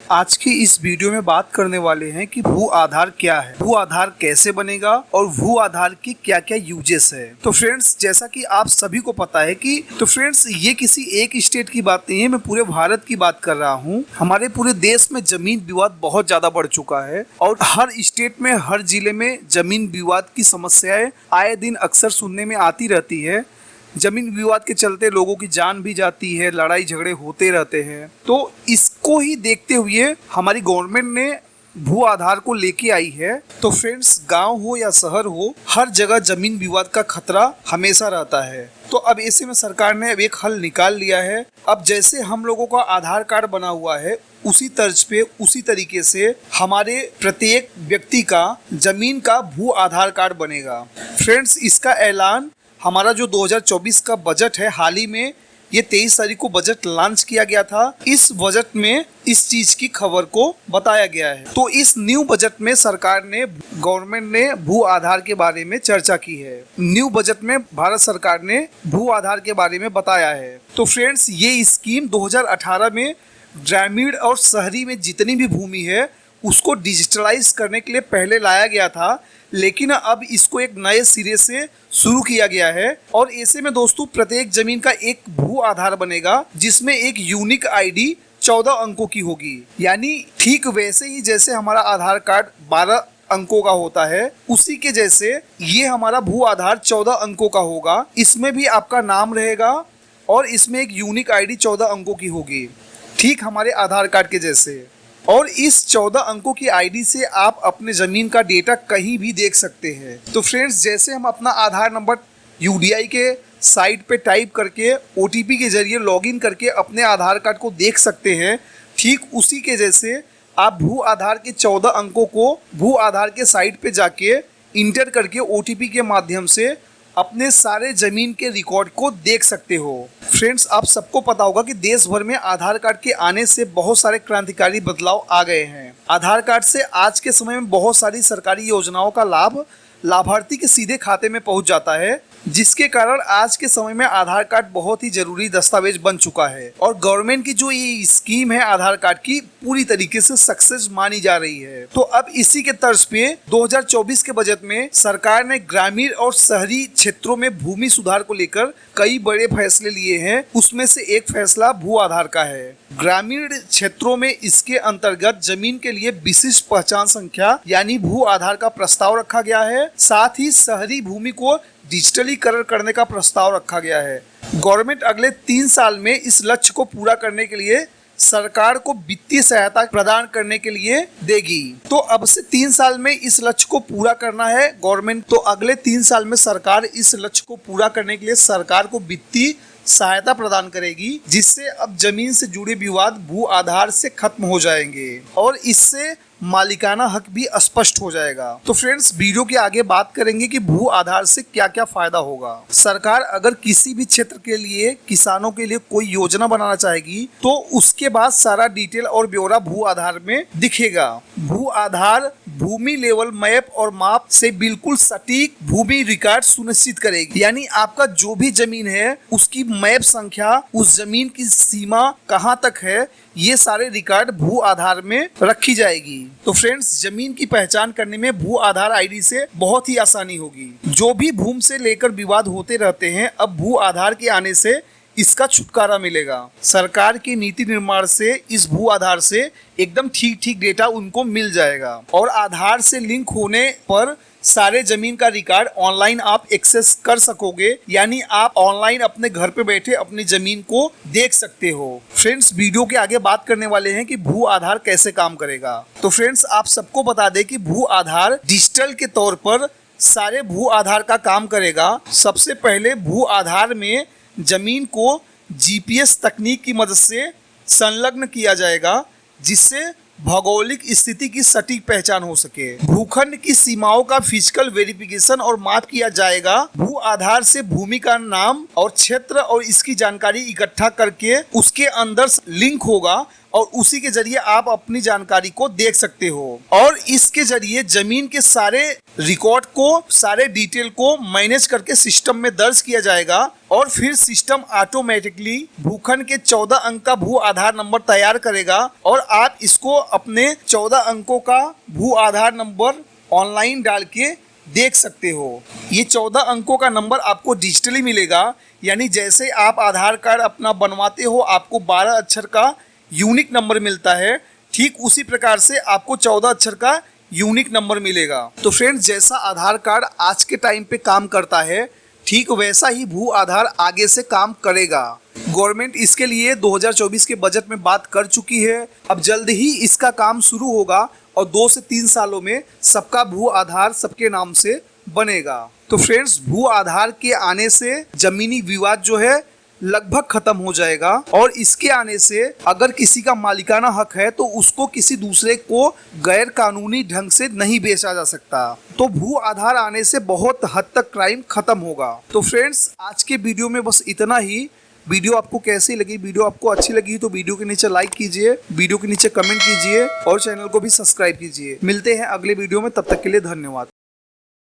आज की इस वीडियो में बात करने वाले हैं कि भू आधार क्या है, भू आधार कैसे बनेगा और भू आधार की क्या क्या यूजेस है। तो फ्रेंड्स, जैसा कि आप सभी को पता है कि ये किसी एक स्टेट की बात नहीं है, मैं पूरे भारत की बात कर रहा हूँ। हमारे पूरे देश में जमीन विवाद बहुत ज्यादा बढ़ चुका है और हर स्टेट में, हर जिले में जमीन विवाद की समस्याएं आए दिन अक्सर सुनने में आती रहती है। जमीन विवाद के चलते लोगों की जान भी जाती है, लड़ाई झगड़े होते रहते हैं। तो इसको ही देखते हुए हमारी गवर्नमेंट ने भू आधार को लेके आई है। तो फ्रेंड्स, गांव हो या शहर हो, हर जगह जमीन विवाद का खतरा हमेशा रहता है। तो अब ऐसे में सरकार ने अब एक हल निकाल लिया है। अब जैसे हम लोगों का आधार कार्ड बना हुआ है, उसी तर्ज पे, उसी तरीके से हमारे प्रत्येक व्यक्ति का जमीन का भू आधार कार्ड बनेगा। फ्रेंड्स, इसका ऐलान हमारा जो 2024 का बजट है, हाल ही में ये 23 तारीख को बजट लॉन्च किया गया था। इस बजट में इस चीज की खबर को बताया गया है। तो इस न्यू बजट में सरकार ने, गवर्नमेंट ने भू आधार के बारे में चर्चा की है। न्यू बजट में भारत सरकार ने भू आधार के बारे में बताया है। तो फ्रेंड्स, ये स्कीम 2018 में ग्रामीण और शहरी में जितनी भी भूमि है उसको डिजिटलाइज करने के लिए पहले लाया गया था, लेकिन अब इसको एक नए सिरे से शुरू किया गया है। और ऐसे में दोस्तों, प्रत्येक जमीन का एक भू आधार बनेगा जिसमें एक यूनिक आईडी 14 अंकों की होगी। यानी ठीक वैसे ही जैसे हमारा आधार कार्ड 12 अंकों का होता है, उसी के जैसे ये हमारा भू आधार 14 अंकों का होगा। इसमें भी आपका नाम रहेगा और इसमें एक यूनिक आईडी 14 अंकों की होगी, ठीक हमारे आधार कार्ड के जैसे। और इस 14 अंकों की आईडी से आप अपने ज़मीन का डेटा कहीं भी देख सकते हैं। तो फ्रेंड्स, जैसे हम अपना आधार नंबर यूडीआई के साइट पे टाइप करके ओटीपी के जरिए लॉगिन करके अपने आधार कार्ड को देख सकते हैं, ठीक उसी के जैसे आप भू आधार के 14 अंकों को भू आधार के साइट पे जाके इंटर करके ओटीपी के माध्यम से अपने सारे जमीन के रिकॉर्ड को देख सकते हो। फ्रेंड्स, आप सबको पता होगा कि देश भर में आधार कार्ड के आने से बहुत सारे क्रांतिकारी बदलाव आ गए हैं। आधार कार्ड से आज के समय में बहुत सारी सरकारी योजनाओं का लाभ लाभार्थी के सीधे खाते में पहुंच जाता है, जिसके कारण आज के समय में आधार कार्ड बहुत ही जरूरी दस्तावेज बन चुका है। और गवर्नमेंट की जो ये स्कीम है आधार कार्ड की, पूरी तरीके से सक्सेस मानी जा रही है। तो अब इसी के तर्ज पे 2024 के बजट में सरकार ने ग्रामीण और शहरी क्षेत्रों में भूमि सुधार को लेकर कई बड़े फैसले लिए हैं। उसमें से एक फैसला भू आधार का है। ग्रामीण क्षेत्रों में इसके अंतर्गत जमीन के लिए विशिष्ट पहचान संख्या यानी भू आधार का प्रस्ताव रखा गया है। साथ ही शहरी भूमि को डिजिटलीकरण करने का प्रस्ताव रखा गया है। गवर्नमेंट अगले 3 साल में इस लक्ष्य को पूरा करने के लिए सरकार को वित्तीय सहायता प्रदान करने के लिए देगी। तो अब से 3 साल में इस लक्ष्य को पूरा करना है गवर्नमेंट। तो अगले 3 साल में सरकार इस लक्ष्य को पूरा करने के लिए सरकार को वित्तीय सहायता प्रदान करेगी, जिससे अब जमीन से जुड़े विवाद भू आधार से खत्म हो जाएंगे और इससे मालिकाना हक भी स्पष्ट हो जाएगा। तो फ्रेंड्स, वीडियो के आगे बात करेंगे कि भू आधार से क्या क्या फायदा होगा। सरकार अगर किसी भी क्षेत्र के लिए, किसानों के लिए कोई योजना बनाना चाहेगी तो उसके बाद सारा डिटेल और ब्यौरा भू आधार में दिखेगा। भू आधार भूमि लेवल मैप और माप से बिल्कुल सटीक भूमि रिकॉर्ड सुनिश्चित करेगी। यानी आपका जो भी जमीन है उसकी मैप संख्या, उस जमीन की सीमा कहाँ तक है, ये सारे रिकॉर्ड भू आधार में रखी जाएगी। तो फ्रेंड्स, जमीन की पहचान करने में भू आधार आईडी से बहुत ही आसानी होगी। जो भी भूमि से लेकर विवाद होते रहते हैं, अब भू आधार के आने से इसका छुटकारा मिलेगा। सरकार की नीति निर्माण से इस भू आधार से एकदम ठीक डेटा उनको मिल जाएगा और आधार से लिंक होने पर सारे जमीन का रिकॉर्ड ऑनलाइन आप एक्सेस कर सकोगे। यानी आप ऑनलाइन अपने घर पे बैठे अपनी जमीन को देख सकते हो। फ्रेंड्स, वीडियो के आगे बात करने वाले हैं कि भू आधार कैसे काम करेगा। तो फ्रेंड्स, आप सबको बता दें कि भू आधार डिजिटल के तौर पर सारे भू आधार का काम करेगा। सबसे पहले भू आधार में जमीन को जीपीएस तकनीक की मदद से संलग्न किया जाएगा, जिससे भौगोलिक स्थिति की सटीक पहचान हो सके। भूखंड की सीमाओं का फिजिकल वेरिफिकेशन और माप किया जाएगा। भू आधार से भूमि का नाम और क्षेत्र और इसकी जानकारी इकट्ठा करके उसके अंदर लिंक होगा और उसी के जरिए आप अपनी जानकारी को देख सकते हो। और इसके जरिए जमीन के सारे रिकॉर्ड को, सारे डिटेल को मैनेज करके सिस्टम में दर्ज किया जाएगा और फिर सिस्टम ऑटोमेटिकली भूखंड के 14 अंक का भू आधार नंबर तैयार करेगा और आप इसको अपने 14 अंकों का भू आधार नंबर ऑनलाइन डाल के देख सकते हो। ये 14 अंकों का नंबर आपको डिजिटली मिलेगा, यानी जैसे आप आधार कार्ड अपना बनवाते हो आपको 12 अक्षर का यूनिक नंबर मिलता है, ठीक उसी प्रकार से आपको 14 अक्षर का यूनिक नंबर मिलेगा। तो फ्रेंड्स, जैसा आधार कार्ड आज के टाइम पे काम करता है, ठीक वैसा ही भू आधार आगे से काम करेगा। गवर्नमेंट इसके लिए 2024 के बजट में बात कर चुकी है। अब जल्द ही इसका काम शुरू होगा और 2 से 3 सालों में सबका भू आधार सबके नाम से बनेगा। तो फ्रेंड्स, भू आधार के आने से जमीनी विवाद जो है लगभग खत्म हो जाएगा और इसके आने से अगर किसी का मालिकाना हक है तो उसको किसी दूसरे को गैर कानूनी ढंग से नहीं बेचा जा सकता। तो भू आधार आने से बहुत हद तक क्राइम खत्म होगा। तो फ्रेंड्स, आज के वीडियो में बस इतना ही। वीडियो आपको कैसी लगी? वीडियो आपको अच्छी लगी तो वीडियो के नीचे लाइक कीजिए, वीडियो के नीचे कमेंट कीजिए और चैनल को भी सब्सक्राइब कीजिए। मिलते हैं अगले वीडियो में, तब तक के लिए धन्यवाद।